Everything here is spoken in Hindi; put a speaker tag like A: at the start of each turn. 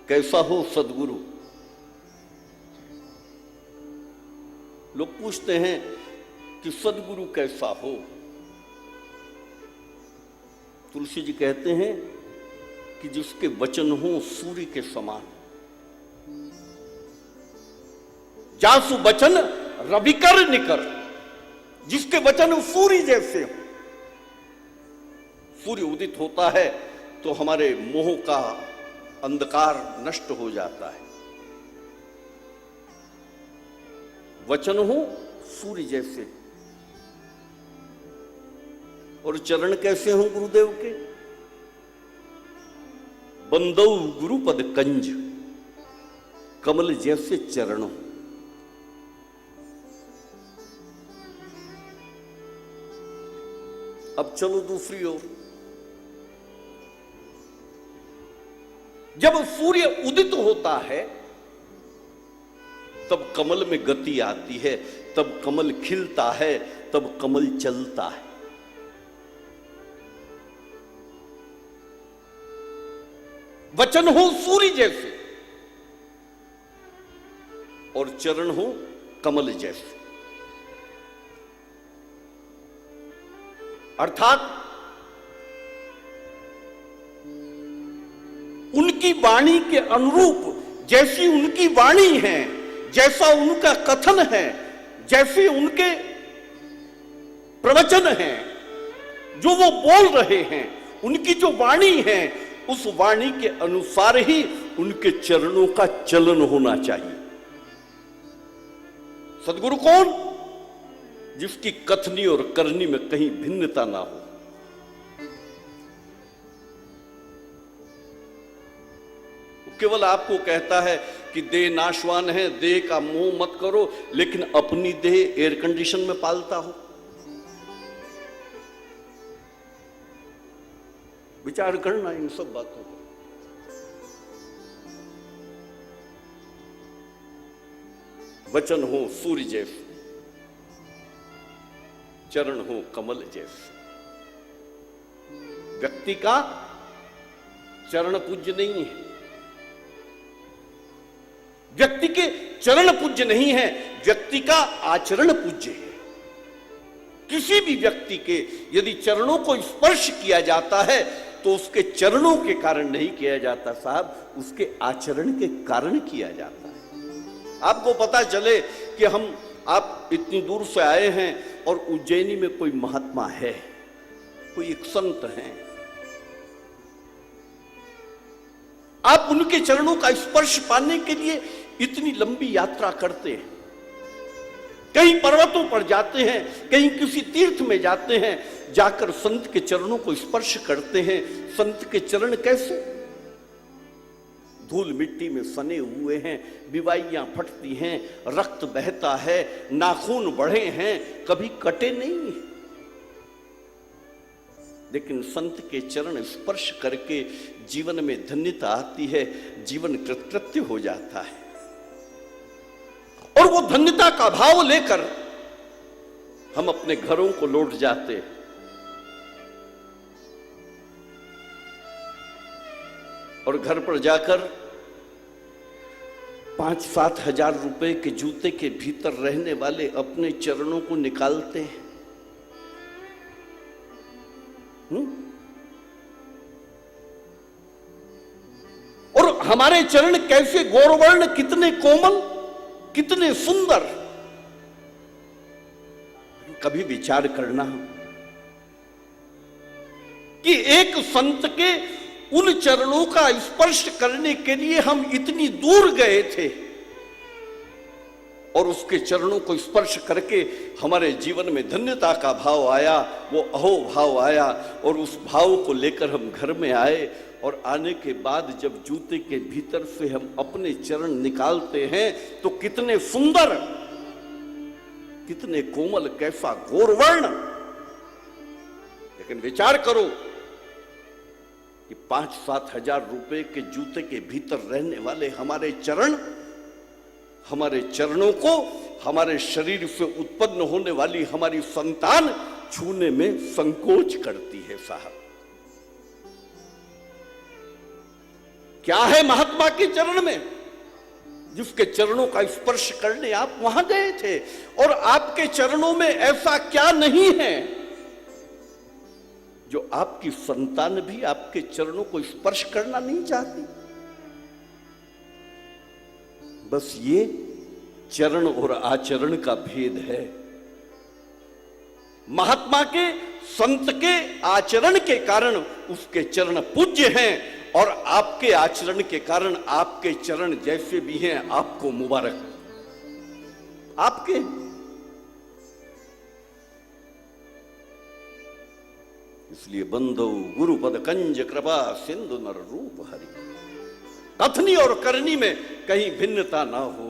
A: कैसा हो सदगुरु। लोग पूछते हैं कि सदगुरु कैसा हो। तुलसी जी कहते हैं कि जिसके वचन हो सूर्य के समान, जासु वचन रविकर निकर, जिसके वचन सूर्य जैसे हो। सूर्य उदित होता है तो हमारे मोह का अंधकार नष्ट हो जाता है। वचन हो सूर्य जैसे, और चरण कैसे हो गुरुदेव के? बंदौ गुरुपद कंज, कमल जैसे चरणों। अब चलो दूसरी ओर। जब सूर्य उदित होता है तब कमल में गति आती है, तब कमल खिलता है, तब कमल चलता है। वचन हो सूर्य जैसे और चरण हो कमल जैसे, अर्थात उनकी वाणी के अनुरूप जैसी उनकी वाणी है, जैसा उनका कथन है, जैसे उनके प्रवचन हैं, जो वो बोल रहे हैं, उनकी जो वाणी है, उस वाणी के अनुसार ही उनके चरणों का चलन होना चाहिए। सदगुरु कौन? जिसकी कथनी और करनी में कहीं भिन्नता ना हो। केवल आपको कहता है कि देह नाशवान है, देह का मोह मत करो, लेकिन अपनी देह एयर कंडीशन में पालता हो। विचार करना इन सब बातों को। वचन हो सूर्य जैसे, चरण हो कमल जैसे। व्यक्ति का चरण पूज्य नहीं है, व्यक्ति के चरण पूज्य नहीं है, व्यक्ति का आचरण पूज्य है। किसी भी व्यक्ति के यदि चरणों को स्पर्श किया जाता है तो उसके चरणों के कारण नहीं किया जाता साहब, उसके आचरण के कारण किया जाता है। आपको पता चले कि आप इतनी दूर से आए हैं और उज्जैनी में कोई महात्मा है, कोई एक संत हैं, आप उनके चरणों का स्पर्श पाने के लिए इतनी लंबी यात्रा करते हैं, कहीं पर्वतों पर जाते हैं, कहीं किसी तीर्थ में जाते हैं, जाकर संत के चरणों को स्पर्श करते हैं। संत के चरण कैसे? धूल मिट्टी में सने हुए हैं, बिवाइयां फटती हैं, रक्त बहता है, नाखून बढ़े हैं, कभी कटे नहीं। लेकिन संत के चरण स्पर्श करके जीवन में धन्यता आती है, जीवन कृतकृत्य हो जाता है। और वो धन्यता का भाव लेकर हम अपने घरों को लौट जाते हैं। और घर पर जाकर 5-7 हजार रुपए के जूते के भीतर रहने वाले अपने चरणों को निकालते हैं। और हमारे चरण कैसे गौरवर्ण, कितने कोमल, कितने सुंदर। कभी विचार करना कि एक संत के उन चरणों का स्पर्श करने के लिए हम इतनी दूर गए थे और उसके चरणों को स्पर्श करके हमारे जीवन में धन्यता का भाव आया, वो अहो भाव आया, और उस भाव को लेकर हम घर में आए। और आने के बाद जब जूते के भीतर से हम अपने चरण निकालते हैं तो कितने सुंदर, कितने कोमल, कैसा गौरवर्ण। लेकिन विचार करो कि 5-7 हजार रुपए के जूते के भीतर रहने वाले हमारे चरण, हमारे चरणों को हमारे शरीर से उत्पन्न होने वाली हमारी संतान छूने में संकोच करती है साहब। क्या है महात्मा के चरण में, जिसके चरणों का स्पर्श करने आप वहां गए थे? और आपके चरणों में ऐसा क्या नहीं है जो आपकी संतान भी आपके चरणों को स्पर्श करना नहीं चाहती? बस ये चरण और आचरण का भेद है। महात्मा के, संत के आचरण के कारण उसके चरण पूज्य हैं, और आपके आचरण के कारण आपके चरण जैसे भी हैं आपको मुबारक। आपके इसलिए बंधु गुरुपद कंज कृपा सिंधु नर रूप हरि, कथनी और करनी में कहीं भिन्नता ना हो।